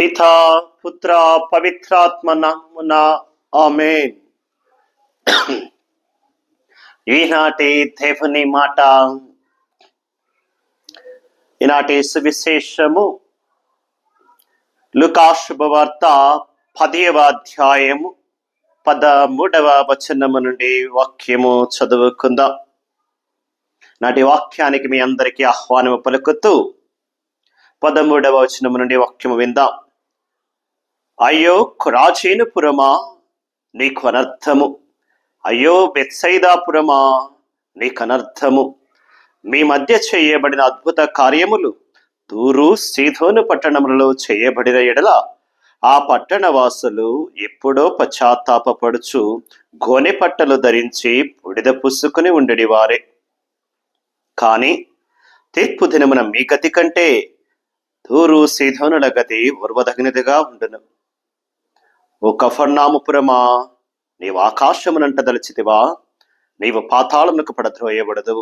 పితా పుత్ర పవిత్రాత్మ నామమున ఆమేన్. ఈనాటి దేవుని మాట, ఈనాటి సువిశేషము లూకా శుభవార్త 10వ అధ్యాయము 13వ వచనము నుండి వాక్యము చదువుకుందాం. నాటి వాక్యానికి మీ అందరికీ ఆహ్వానము పలుకుతూ 13వ వచనము నుండి వాక్యము విందాం. అయ్యో కొరాజీనుపురమా, నీకు అనర్థము! అయ్యో బెత్సైదాపురమా, నీకు అనర్థము! మీ మధ్య చేయబడిన అద్భుత కార్యములు తూరు సీదోను పట్టణములలో చేయబడిన ఎడల ఆ పట్టణ వాసులు ఎప్పుడో పశ్చాత్తాపపడుచు గోనె పట్టలు ధరించి బూడిద పుసుకుని ఉండేది వారే. కాని తీర్పు దినమున మీ గతి కంటే తూరు సీదోనుల గతి ఓర్వదగినదిగా ఉండును. ఓ కఫర్నాముపురమా, నీవు ఆకాశమునంట దలచితివా, నీవు పాతాళమునకు పడద్రోయబడదు.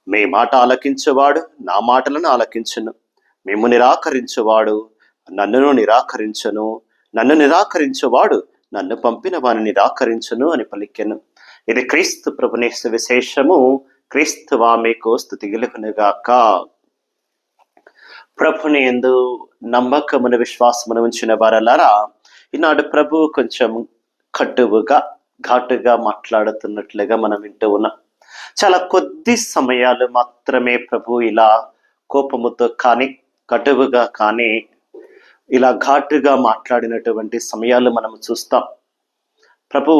మీ మాట ఆలకించువాడు నా మాటలను ఆలకించును, మేము నిరాకరించువాడు నన్నును నిరాకరించును, నన్ను నిరాకరించువాడు నన్ను పంపిన వారిని నిరాకరించును అని పలికెను. ఇది క్రీస్తు ప్రభుని సువిశేషము. క్రీస్తువా మీకు స్తుతి కలుగునుగాక. ప్రభుని యందు నమ్మకమును విశ్వాసమును ఉంచిన వారలారా, ఈనాడు ప్రభు కొంచెం కటువుగా ఘాటుగా మాట్లాడుతున్నట్లుగా మనం వింటూ ఉన్నాం. చాలా కొద్ది సమయాలు మాత్రమే ప్రభు ఇలా కోపముతో కానీ కటువుగా కానీ ఇలా ఘాటుగా మాట్లాడినటువంటి సమయాలు మనం చూస్తాం. ప్రభు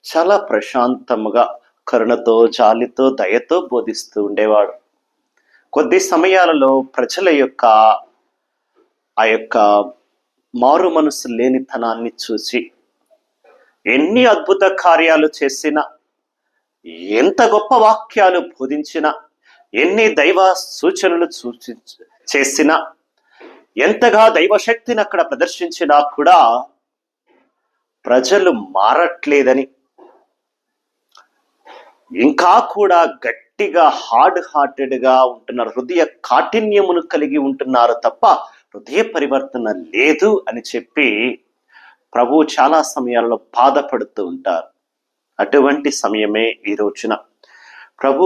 చాలా ప్రశాంతముగా కరుణతో జాలితో దయతో బోధిస్తూ ఉండేవాడు. కొద్ది సమయాలలో ప్రజల యొక్క ఆ యొక్క మారు మనసు లేనితనాన్ని చూసి ఎన్ని అద్భుత కార్యాలు చేసినా, ఎంత గొప్ప వాక్యాలు బోధించినా, ఎన్ని దైవ సూచనలు చేసినా, ఎంతగా దైవశక్తిని అక్కడ ప్రదర్శించినా కూడా ప్రజలు మారట్లేదని, ఇంకా కూడా గట్టిగా హార్టెడ్గా ఉంటున్నారు, హృదయ కాఠిన్యమును కలిగి ఉంటున్నారు తప్ప హృదయ పరివర్తన లేదు అని చెప్పి ప్రభు చాలా సమయాల్లో బాధపడుతూ ఉంటారు. అటువంటి సమయమే ఈ రోజున ప్రభు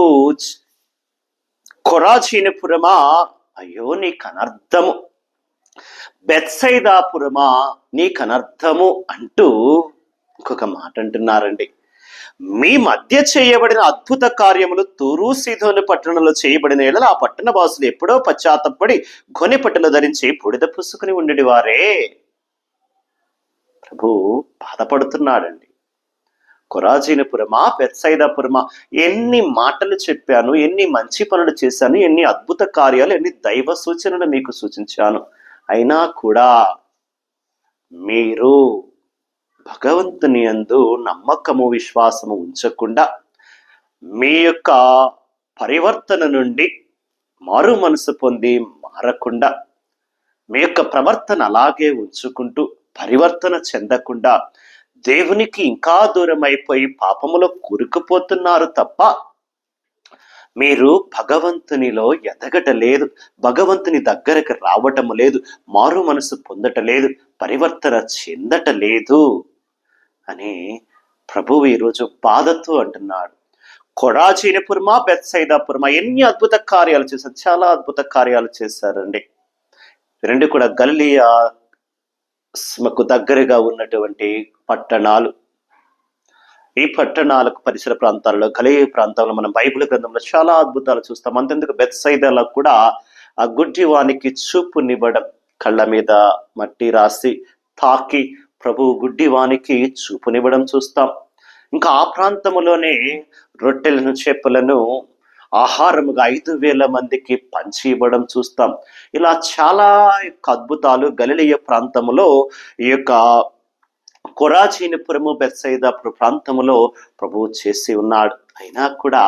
కొరాజీనుపురమా, అయ్యో నీకు అనర్థము! బెత్సైదాపురమా, నీకు అనర్థము అంటూ ఇంకొక మాట అంటున్నారండి. మీ మధ్య చేయబడిన అద్భుత కార్యములు తూరు సీదోను పట్టణంలో చేయబడిన ఎడల ఆ పట్టణ వాసులు ఎప్పుడో పశ్చాత్తపడి గొనె పట్టలు ధరించి బూడిద పుసుకుని ఉండేది వారే. ప్రభు బాధపడుతున్నాడండి. కొరాజీనుపురమా, బెత్సైదాపురమా, ఎన్ని మాటలు చెప్పాను, ఎన్ని మంచి పనులు చేశాను, ఎన్ని అద్భుత కార్యాలు, ఎన్ని దైవ సూచనలు మీకు సూచించాను, అయినా కూడా మీరు భగవంతుని యందు నమ్మకము విశ్వాసము ఉంచకుండా, మీ యొక్క పరివర్తన నుండి మారు మనసు పొంది మారకుండా, మీ యొక్క ప్రవర్తన అలాగే ఉంచుకుంటూ పరివర్తన చెందకుండా దేవునికి ఇంకా దూరం అయిపోయి పాపములో కూరుకుపోతున్నారు తప్ప మీరు భగవంతునిలో ఎదగటలేదు, భగవంతుని దగ్గరకు రావటం లేదు, మారు మనసు పొందటలేదు, పరివర్తన చెందటలేదు అని ప్రభువు ఈరోజు బాధతో అంటున్నాడు. కొరాజీనుపురమా, బెత్సైదాపురమా, ఎన్ని అద్భుత కార్యాలు చేశారు, చాలా అద్భుత కార్యాలు చేశారండి. రెండు కూడా గలిలయకు దగ్గరగా ఉన్నటువంటి పట్టణాలు. ఈ పట్టణాలకు పరిసర ప్రాంతాల్లో, గలిలయ ప్రాంతాల్లో మనం బైబిల్ గ్రంథంలో చాలా అద్భుతాలు చూస్తాం. అంతెందుకు బెత్సైదాలో కూడా ఆ గుడ్డివానికి చూపునివ్వడం, కళ్ళ మీద మట్టి రాసి తాకి ప్రభు గుడ్డివానికి చూపునివ్వడం చూస్తాం. ఇంకా ఆ ప్రాంతములోనే రొట్టెలను చేపలను ఆహారముగా 5,000 మందికి పంచి ఇవ్వడం చూస్తాం. ఇలా చాలా అద్భుతాలు గలిలయ ప్రాంతములో, ఈ యొక్క కొరాజీనుపురము, బెత్సైదాపురం ప్రాంతములో ప్రభువు చేసి ఉన్నాడు. అయినా కూడా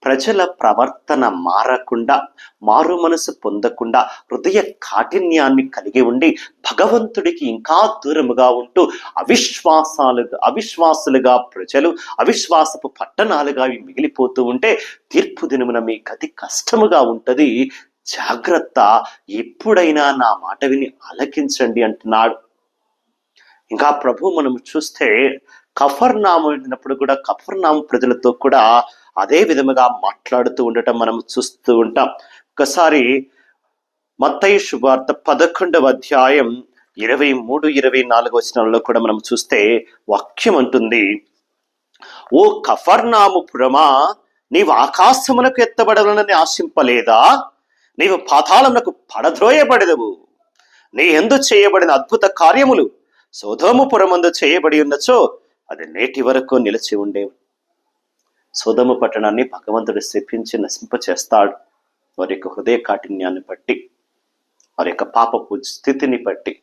ప్రజల ప్రవర్తన మారకుండా, మారు మనసు పొందకుండా, హృదయ కాఠిన్యాన్ని కలిగి ఉండి భగవంతుడికి ఇంకా దూరముగా ఉంటూ అవిశ్వాసులుగా ప్రజలు, అవిశ్వాసపు పట్టణాలుగా మిగిలిపోతూ ఉంటే తీర్పు దినమున మీ గతి కష్టముగా ఉంటది. జాగ్రత్త, ఎప్పుడైనా నా మాట విని ఆలకించండి అంటున్నాడు. ఇంకా ప్రభు మనం చూస్తే కఫర్నాము వెళ్ళినప్పుడు కూడా కఫర్నాము ప్రజలతో కూడా అదే విధముగా మాట్లాడుతూ ఉండటం మనం చూస్తూ ఉంటాం. ఒకసారి మత్తయి శుభవార్త 11వ అధ్యాయం 23-24 వచనాలలో కూడా మనం చూస్తే వాక్యం అంటుంది, ఓ కఫర్నాము పురమా, నీవు ఆకాశమునకు ఎత్తబడవలనని ఆశింపలేదా? నీవు పాతాళమునకు పడద్రోయబడెదవు. నీ యందు చేయబడిన అద్భుత కార్యములు సొదొమ పురమందు చేయబడి ఉన్నచో అది నేటి వరకు నిలిచి ఉండేవి. సొదొమ పట్టణాన్ని భగవంతుడు శపించి నశింపచేస్తాడు. వారి యొక్క హృదయ కాఠిన్యాన్ని బట్టి, వారి యొక్క పాపపు స్థితిని బట్టి.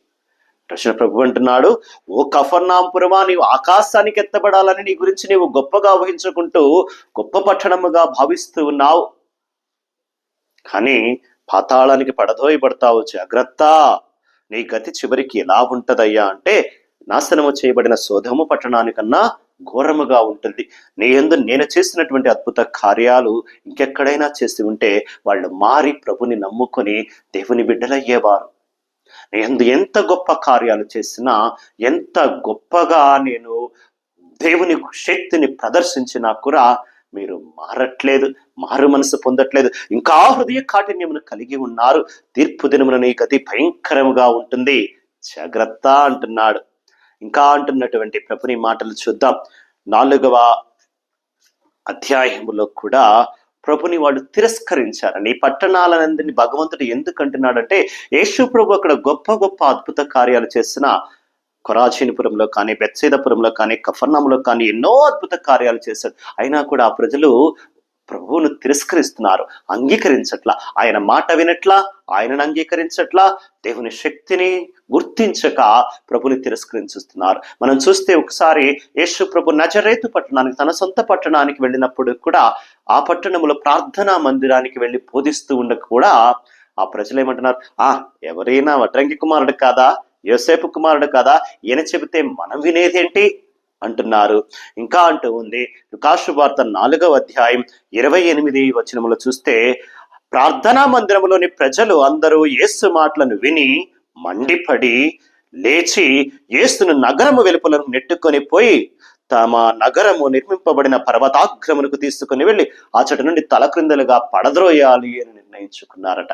కృష్ణ ప్రభు అంటున్నాడు, ఓ కఫర్నాంపురమా, నీవు ఆకాశానికి ఎత్తబడాలని నీ గురించి నీవు గొప్పగా ఊహించుకుంటూ గొప్ప పట్టణముగా భావిస్తూ ఉన్నావు, కానీ పాతాళానికి పడదోయబడతావు. జాగ్రత్త, నీ గతి చివరికి ఎలా ఉంటదయ్యా అంటే నాశనము చేయబడిన సొదొమ పట్టణానికన్నా ఘోరముగా ఉంటుంది. నీ యందు నేను చేసినటువంటి అద్భుత కార్యాలు ఇంకెక్కడైనా చేసి ఉంటే వాళ్ళు మారి ప్రభుని నమ్ముకొని దేవుని బిడ్డలయ్యేవారు. నేను ఎంత గొప్ప కార్యాలు చేసినా, ఎంత గొప్పగా నేను దేవుని శక్తిని ప్రదర్శించినా కూడా మీరు మారట్లేదు, మారు మనసు పొందట్లేదు, ఇంకా హృదయ కాఠిన్యమును కలిగి ఉన్నారు. తీర్పు దినమున నీ గతి భయంకరముగా ఉంటుంది, జాగ్రత్త అంటున్నాడు. ఇంకా అంటున్నటువంటి ప్రభుని మాటలు చూద్దాం. 4వ అధ్యాయములో కూడా ప్రభుని వాళ్ళు తిరస్కరించారని ఈ పట్టణాలనందరినీ భగవంతుడు ఎందుకు అంటున్నాడంటే, యేసు ప్రభు అక్కడ గొప్ప గొప్ప అద్భుత కార్యాలు చేసిన కొరాజీనిపురంలో కానీ, బెత్సైదాపురంలో కానీ, కఫర్నాములో కానీ ఎన్నో అద్భుత కార్యాలు చేశాడు. అయినా కూడా ఆ ప్రజలు ప్రభువును తిరస్కరిస్తున్నారు, అంగీకరించట్లా. ఆయన మాట వినట్లా, ఆయనను అంగీకరించట్లా, దేవుని శక్తిని గుర్తించక ప్రభుని తిరస్కరించుతున్నారు. మనం చూస్తే ఒకసారి యేసు ప్రభు నజరేతు పట్టణానికి, తన సొంత పట్టణానికి వెళ్ళినప్పుడు కూడా ఆ పట్టణంలో ప్రార్థనా మందిరానికి వెళ్ళి బోధిస్తూ ఉండక కూడా ఆ ప్రజలు ఏమంటున్నారు, ఎవరైనా వడ్రంగి కుమారుడు కాదా, యోసేపు కుమారుడు కాదా, ఈయన చెబితే మనం వినేదేంటి అంటున్నారు. ఇంకా అంటూ ఉంది లూకా సువార్త 4వ అధ్యాయం 28 వచనములో చూస్తే, ప్రార్థనా మందిరములోని ప్రజలు అందరూ యేసు మాటలను విని మండిపడి లేచి యేసును నగరము వెలుపలను నెట్టుకొని పోయి తమ నగరము నిర్మింపబడిన పర్వతాగ్రమునకు తీసుకుని వెళ్ళి అచట నుండి తలక్రిందలుగా పడద్రోయాలి అని నిర్ణయించుకున్నారట.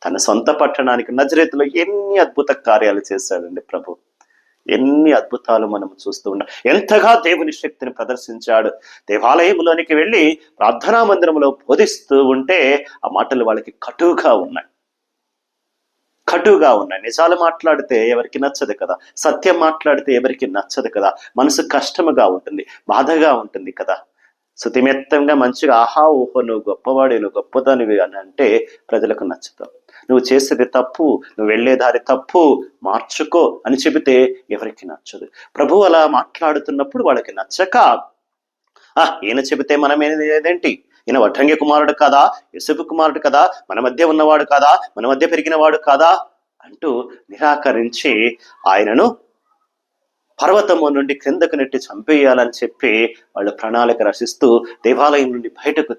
తన సొంత పట్టణానికి నజరేతులో ఎన్ని అద్భుత కార్యాలు చేశాడండి ప్రభు, ఎన్ని అద్భుతాలు మనం చూస్తూ ఉన్నాం. ఎంతగా దేవుని శక్తిని ప్రదర్శించాడు. దేవాలయంలోనికి వెళ్ళి ప్రార్థనా మందిరంలో బోధిస్తూ ఉంటే ఆ మాటలు వాళ్ళకి కటువుగా ఉన్నాయి. నిజాలు మాట్లాడితే ఎవరికి నచ్చదు కదా, సత్యం మాట్లాడితే ఎవరికి నచ్చదు కదా, మనసు కష్టముగా ఉంటుంది, బాధగా ఉంటుంది కదా. శుతిమెత్తంగా మంచిగా ఆహా ఓహో నువ్వు గొప్పవాడి, నువ్వు గొప్పదానివి అని అంటే ప్రజలకు నచ్చుతావు. నువ్వు చేసేది తప్పు, నువ్వు వెళ్ళే దారి తప్పు, మార్చుకో అని చెబితే ఎవరికి నచ్చదు. ప్రభు అలా మాట్లాడుతున్నప్పుడు వాళ్ళకి నచ్చక, ఈయన చెబితే మనమేదేంటి, ఈయన వడ్రంగి కుమారుడు కాదా, యోసేపు కుమారుడు కదా, మన మధ్య ఉన్నవాడు కాదా, మన మధ్య పెరిగిన వాడు కాదా అంటూ నిరాకరించి ఆయనను పర్వతము నుండి క్రిందకు నెట్టి చంపేయాలని చెప్పి వాళ్ళు ప్రణాళిక రచిస్తూ దేవాలయం నుండి బయటకు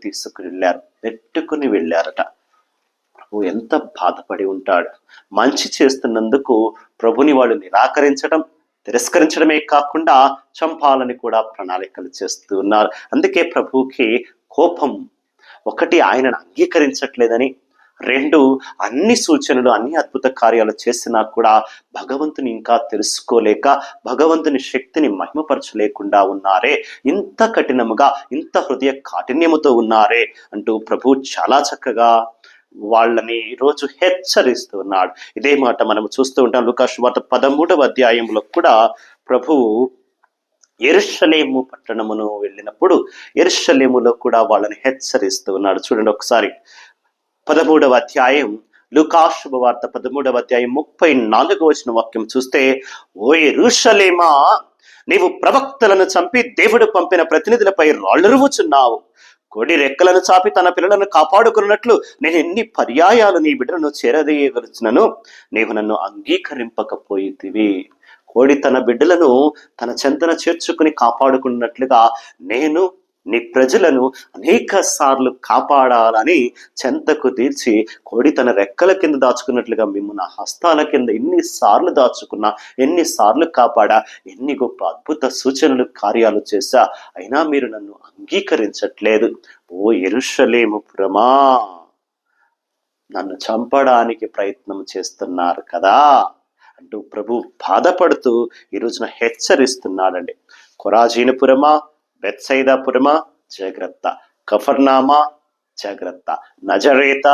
నెట్టుకుని వెళ్ళారట. ప్రభు ఎంత బాధపడి ఉంటాడు. మంచి చేస్తున్నందుకు ప్రభుని వాళ్ళు నిరాకరించడం, తిరస్కరించడమే కాకుండా చంపాలని కూడా ప్రణాళికలు చేస్తూ ఉన్నారు. అందుకే ప్రభువుకి కోపం. ఒకటి, ఆయనను అంగీకరించట్లేదని, 2, అన్ని సూచనలు, అన్ని అద్భుత కార్యాలు చేసినా కూడా భగవంతుని ఇంకా తెలుసుకోలేక, భగవంతుని శక్తిని మహిమపరచలేకుండా ఉన్నారే, ఇంత కఠినముగా, ఇంత హృదయ కాఠిన్యముతో ఉన్నారే అంటూ ప్రభు చాలా చక్కగా వాళ్ళని ఈరోజు హెచ్చరిస్తూ ఉన్నాడు. ఇదే మాట మనం చూస్తూ ఉంటాం. లూకా సువార్త 13వ అధ్యాయంలో కూడా ప్రభువు యెరూషలేము పట్టణమును వెళ్ళినప్పుడు యెరూషలేములో కూడా వాళ్ళని హెచ్చరిస్తూ ఉన్నాడు. చూడండి ఒకసారి 13వ అధ్యాయం, లూకా శుభవార్త 13వ అధ్యాయం 34వ వచన వాక్యం చూస్తే, ఓ యెరూషలేమా, నీవు ప్రవక్తలను చంపి దేవుడు పంపిన ప్రతినిధులపై రాళ్ళురువుచున్నావు. కోడి రెక్కలను చాపి తన పిల్లలను కాపాడుకున్నట్లు నేను ఎన్ని పర్యాయాలు నీ బిడ్డలను చేరదీయగలుచునను నీవు నన్ను అంగీకరింపకపోయితివి. కోడి తన బిడ్డలను తన చెంతన చేర్చుకుని కాపాడుకున్నట్లుగా నేను నీ ప్రజలను అనేక సార్లు కాపాడాలని చెంతకు తీర్చి కోడి తన రెక్కల కింద దాచుకున్నట్లుగా మేము నా హస్తాల కింద ఎన్నిసార్లు దాచుకున్నా, ఎన్నిసార్లు కాపాడా, ఎన్ని గొప్ప అద్భుత సూచనలు కార్యాలు చేశా, అయినా మీరు నన్ను అంగీకరించట్లేదు. ఓ యెరూషలేము పురమా, నన్ను చంపడానికి ప్రయత్నం చేస్తున్నారు కదా అంటూ ప్రభు బాధపడుతూ ఈ రోజున హెచ్చరిస్తున్నాడండి. కొరాజీనుపురమా, బెత్సైదాపురమా జాగ్రత్త, కఫర్నామా జాగ్రత్త, నజరేత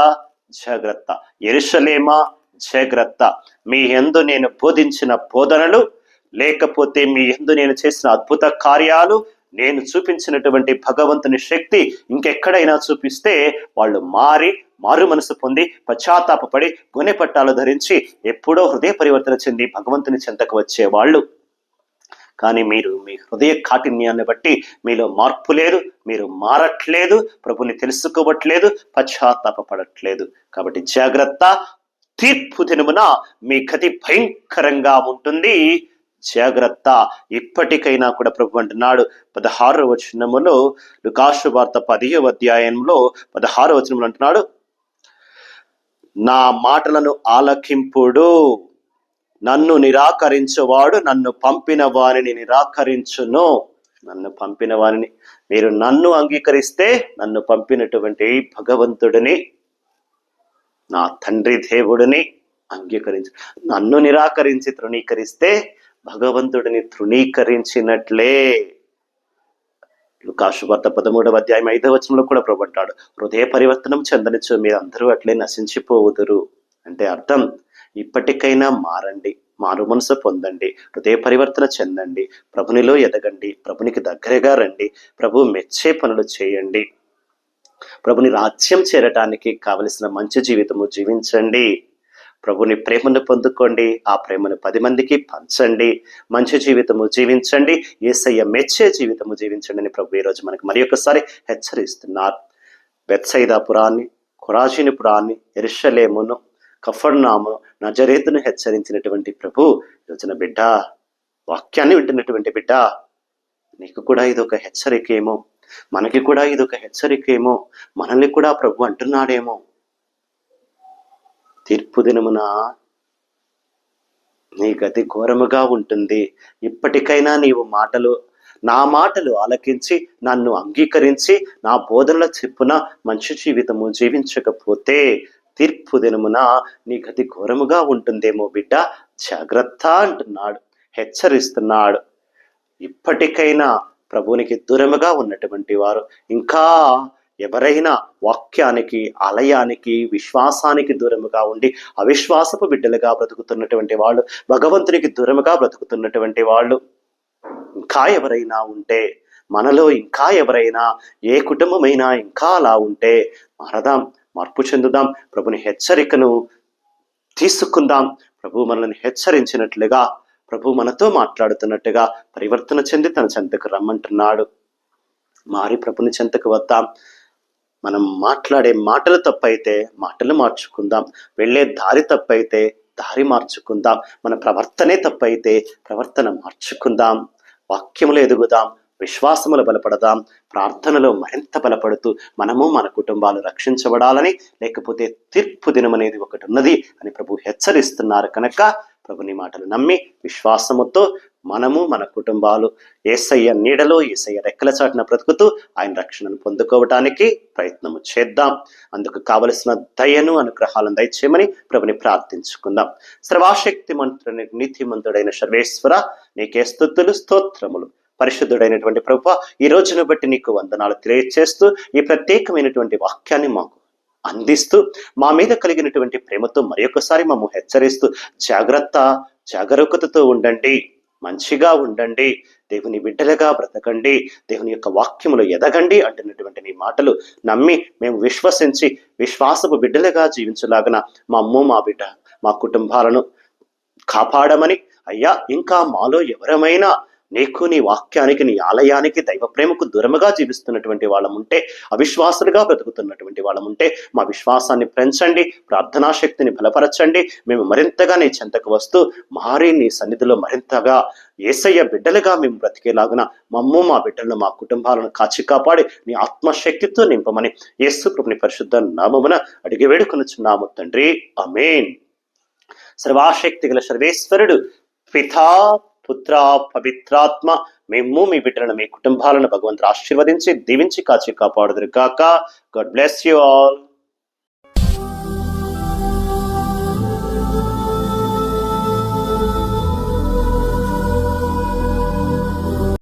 జాగ్రత్త, యెరూషలేమా జాగ్రత్త. మీ యందు నేను బోధించిన బోధనలు, లేకపోతే మీ యందు నేను చేసిన అద్భుత కార్యాలు, నేను చూపించినటువంటి భగవంతుని శక్తి ఇంకెక్కడైనా చూపిస్తే వాళ్ళు మారు మనసు పొంది పశ్చాత్తాపడి గొనె పట్టాలు ధరించి ఎప్పుడో హృదయ పరివర్తన చెంది భగవంతుని చెంతకు వచ్చేవాళ్ళు. కానీ మీరు మీ హృదయ కాఠిన్యాన్ని బట్టి మీలో మార్పు లేదు, మీరు మారట్లేదు, ప్రభుని తెలుసుకోవట్లేదు, పశ్చాత్తాపడట్లేదు. కాబట్టి జాగ్రత్త, తీర్పు దినమున మీ గతి భయంకరంగా ఉంటుంది, జాగ్రత్త. ఇప్పటికైనా కూడా ప్రభు అంటున్నాడు 16వ వచనములో, లూకాసు వార్త 10వ అధ్యాయంలో 16వ వచనములో అంటున్నాడు, నా మాటలను ఆలకింపుడు, నన్ను నిరాకరించువాడు నన్ను పంపిన వారిని నిరాకరించును. నన్ను పంపిన వారిని, మీరు నన్ను అంగీకరిస్తే నన్ను పంపినటువంటి భగవంతుడిని, నా తండ్రి దేవుడిని అంగీకరించు. నన్ను నిరాకరించి తృణీకరిస్తే భగవంతుడిని తృణీకరించినట్లే. లూకాసు వార్త 13వ అధ్యాయం 5వ వచనంలో కూడా ప్రభు అంటాడు, హృదయ పరివర్తనం చెందనిచో మీరు అందరూ అట్లే నశించిపోవుదురు. అంటే అర్థం, ఇప్పటికైనా మారండి, మారు మనసు పొందండి, హృదయ పరివర్తన చెందండి, ప్రభునిలో ఎదగండి, ప్రభునికి దగ్గరగా రండి, ప్రభు మెచ్చే పనులు చేయండి, ప్రభుని రాజ్యం చేరటానికి కావలసిన మంచి జీవితము జీవించండి, ప్రభుని ప్రేమను పొందుకోండి, ఆ ప్రేమను 10 మందికి పంచండి, మంచి జీవితము జీవించండి, యేసయ్య మెచ్చే జీవితము జీవించండి అని ప్రభు ఈరోజు మనకు మరి ఒకసారి హెచ్చరిస్తున్నారు. బెత్సైదాపురాన్ని, కొరాజీనుపురాన్ని, యెరూషలేమును, కఫర్నామును, నజరేతును హెచ్చరించినటువంటి ప్రభు ఈరోజున బిడ్డ, వాక్యాన్ని వింటున్నటువంటి బిడ్డ, నీకు కూడా ఇదొక హెచ్చరికేమో, మనకి కూడా ఇదొక హెచ్చరికేమో, మనల్ని కూడా ప్రభు అంటున్నాడేమో. తీర్పు దినమున నీ గతి ఘోరముగా ఉంటుంది. ఇప్పటికైనా నీవు నా మాటలు ఆలకించి నన్ను అంగీకరించి నా బోధనల చెప్పున మంచి జీవితము జీవించకపోతే తీర్పు దినమున నీ గతి ఘోరముగా ఉంటుందేమో బిడ్డ, జాగ్రత్త అంటున్నాడు, హెచ్చరిస్తున్నాడు. ఇప్పటికైనా ప్రభువునికి దూరముగా ఉన్నటువంటి వారు, ఇంకా ఎవరైనా వాక్యానికి, ఆలయానికి, విశ్వాసానికి దూరముగా ఉండి అవిశ్వాసపు బిడ్డలుగా బ్రతుకుతున్నటువంటి వాళ్ళు, భగవంతునికి దూరముగా బ్రతుకుతున్నటువంటి వాళ్ళు ఇంకా ఎవరైనా ఉంటే, మనలో ఇంకా ఎవరైనా, ఏ కుటుంబమైనా ఇంకా అలా ఉంటే మారదాం, మార్పు చెందుదాం, ప్రభుని హెచ్చరికను తీసుకుందాం. ప్రభు మనల్ని హెచ్చరించినట్లుగా, ప్రభు మనతో మాట్లాడుతున్నట్టుగా పరివర్తన చెంది తన చెంతకు రమ్మంటున్నాడు. మారి ప్రభుని చెంతకు వద్దాం. మనం మాట్లాడే మాటలు తప్పైతే మాటలు మార్చుకుందాం, వెళ్ళే దారి తప్పైతే దారి మార్చుకుందాం, మన ప్రవర్తనే తప్పైతే ప్రవర్తన మార్చుకుందాం, వాక్యములు ఎదుగుదాం, విశ్వాసములు బలపడదాం, ప్రార్థనలో మరింత బలపడుతూ మనము మన కుటుంబాలు రక్షించబడాలని, లేకపోతే తీర్పు దినం అనేది ఒకటి ఉన్నది అని ప్రభు హెచ్చరిస్తున్నారు కనుక ప్రభుని మాటలు నమ్మి విశ్వాసముతో మనము మన కుటుంబాలు యేసయ్య నీడలో, యేసయ్య రెక్కల చాటున బ్రతుకుతూ ఆయన రక్షణను పొందుకోవటానికి ప్రయత్నము చేద్దాం. అందుకు కావలసిన దయను, అనుగ్రహాలను దయచేయమని ప్రభుని ప్రార్థించుకుందాం. సర్వశక్తి మంత్రుని నీతిమంతుడైన సర్వేశ్వర, నీకే స్తుతులు, స్తోత్రములు. పరిశుద్ధుడైనటువంటి ప్రభువా, ఈ రోజును బట్టి నీకు వందనాలు తెలియచేస్తూ ఈ ప్రత్యేకమైనటువంటి వాక్యాన్ని మాకు అందిస్తూ మా మీద కలిగినటువంటి ప్రేమతో మరొకసారి మమ్ము హెచ్చరిస్తూ జాగరూకతతో ఉండండి, మంచిగా ఉండండి, దేవుని బిడ్డలుగా బ్రతకండి, దేవుని యొక్క వాక్యములో ఎదగండి అంటున్నటువంటి నీ మాటలు నమ్మి మేము విశ్వసించి విశ్వాసపు బిడ్డలుగా జీవించలాగన మా అమ్మ, మా బిడ్డ, మా కుటుంబాలను కాపాడమని, అయ్యా ఇంకా మాలో ఎవరమైనా నీకు, నీ వాక్యానికి, నీ ఆలయానికి, దైవ ప్రేమకు దూరముగా జీవిస్తున్నటువంటి వాళ్ళముంటే, అవిశ్వాసులుగా బ్రతుకుతున్నటువంటి వాళ్ళముంటే మా విశ్వాసాన్ని పెంచండి, ప్రార్థనా శక్తిని బలపరచండి. మేము మరింతగా నీ చెంతకు వస్తూ మారి నీ సన్నిధిలో మరింతగా యేసయ్య బిడ్డలుగా మేము బ్రతికేలాగున మమ్ము, మా బిడ్డలను, మా కుటుంబాలను కాచి కాపాడి నీ ఆత్మశక్తితో నింపమని యేసు ప్రభుని పరిశుద్ధ నామమున అడిగి వేడుకొనుచున్నాము తండ్రి. ఆమేన్. సర్వాశక్తి గల సర్వేశ్వరుడు పితా, పుత్ర, పవిత్రాత్మ మేము మీ బిడ్డలను, మీ కుటుంబాలను భగవంతుడు ఆశీర్వదించి దీవించి కాచి కాపాడుదురు గాక. God bless you all.